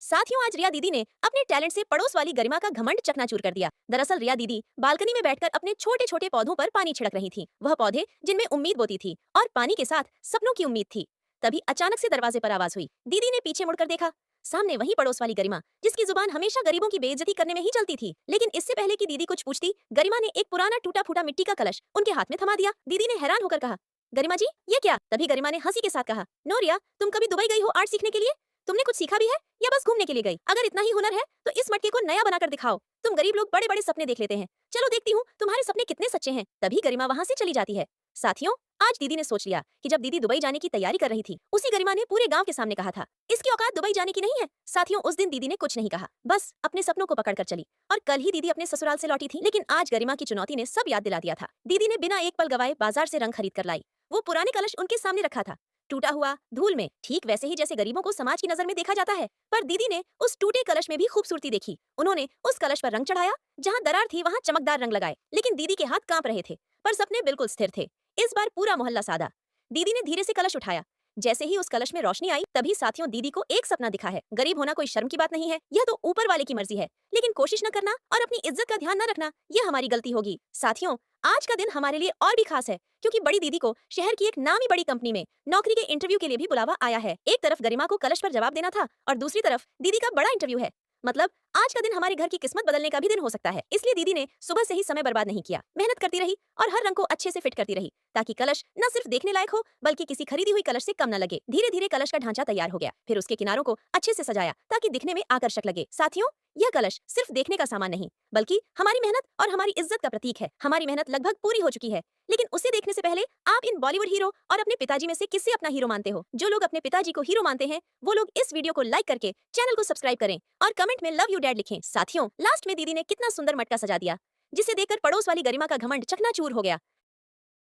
साथियों, आज रिया दीदी ने अपने टैलेंट से पड़ोस वाली गरिमा का घमंड चकनाचूर कर दिया। दरअसल रिया दीदी बालकनी में बैठकर अपने छोटे छोटे पौधों पर पानी छिड़क रही थी। वह पौधे जिनमें उम्मीद बोती थी और पानी के साथ सपनों की उम्मीद थी। तभी अचानक से दरवाजे पर आवाज हुई। दीदी ने पीछे मुड़कर देखा। सामने वही पड़ोस वाली गरिमा, जिसकी जुबान हमेशा गरीबों की बेइज्जती करने में ही चलती थी। लेकिन इससे पहले कि दीदी कुछ पूछती, गरिमा ने एक पुराना टूटा फूटा मिट्टी का कलश उनके हाथ में थमा दिया। दीदी ने हैरान होकर कहा, गरिमा जी, ये क्या? तभी गरिमा ने हंसी के साथ कहा, नो रिया, तुम कभी दुबई गई हो आर्ट सीखने के लिए? तुमने कुछ सीखा भी है या बस घूमने के लिए गई? अगर इतना ही हुनर है तो इस मटके को नया बनाकर दिखाओ। तुम गरीब लोग बड़े बड़े सपने देख लेते हैं। चलो देखती हूँ तुम्हारे सपने कितने सच्चे हैं। तभी गरिमा वहां से चली जाती है। साथियों, आज दीदी ने सोच लिया कि जब दीदी दुबई जाने की तैयारी कर रही थी, उसी गरिमा ने पूरे गांव के सामने कहा था, इसकी औकात दुबई जाने की नहीं है। साथियों, उस दिन दीदी ने कुछ नहीं कहा, बस अपने सपनों को पकड़कर चली। और कल ही दीदी अपने ससुराल से लौटी थी, लेकिन आज गरिमा की चुनौती ने सब याद दिला दिया था। दीदी ने बिना एक पल गवाए बाजार से रंग खरीद कर लाई। वो पुराने कलश उनके सामने रखा था, टूटा हुआ, धूल में, ठीक वैसे ही जैसे गरीबों को समाज की नजर में देखा जाता है। पर दीदी ने उस टूटे कलश में भी खूबसूरती देखी। उन्होंने उस कलश पर रंग चढ़ाया, जहां दरार थी वहां चमकदार रंग लगाए। लेकिन दीदी के हाथ कांप रहे थे, पर सपने बिल्कुल स्थिर थे। इस बार पूरा मोहल्ला सादा। दीदी ने धीरे से कलश उठाया। जैसे ही उस कलश में रोशनी आई, तभी साथियों दीदी को एक सपना दिखा है। गरीब होना कोई शर्म की बात नहीं है, यह तो ऊपर वाले की मर्जी है। लेकिन कोशिश न करना और अपनी इज्जत का ध्यान न रखना, यह हमारी गलती होगी। साथियों, आज का दिन हमारे लिए और भी खास है, क्योंकि बड़ी दीदी को शहर की एक नामी बड़ी कंपनी में नौकरी के इंटरव्यू के लिए भी बुलावा आया है। एक तरफ गरिमा को कलश पर जवाब देना था और दूसरी तरफ दीदी का बड़ा इंटरव्यू है। मतलब आज का दिन हमारे घर की किस्मत बदलने का भी दिन हो सकता है। इसलिए दीदी ने सुबह से ही समय बर्बाद नहीं किया, मेहनत करती रही और हर रंग को अच्छे से फिट करती रही, ताकि कलश न सिर्फ देखने लायक हो, बल्कि किसी खरीदी हुई कलश से कम न लगे। धीरे धीरे कलश का ढांचा तैयार हो गया। फिर उसके किनारों को अच्छे से सजाया, ताकि दिखने में आकर्षक लगे। साथियों, यह कलश सिर्फ देखने का सामान नहीं, बल्कि हमारी मेहनत और हमारी इज्जत का प्रतीक है। हमारी मेहनत लगभग पूरी हो चुकी है, लेकिन उसे देखने से पहले आप इन बॉलीवुड हीरो और अपने पिताजी में से किसे अपना हीरो मानते हो? जो लोग अपने पिताजी को हीरो मानते हैं, वो लोग इस वीडियो को लाइक करके चैनल को सब्सक्राइब करें और कमेंट में लव यू डैड लिखें। साथियों, लास्ट में दीदी ने कितना सुंदर मटका सजा दिया, जिसे देखकर पड़ोस वाली गरिमा का घमंड चकनाचूर हो गया।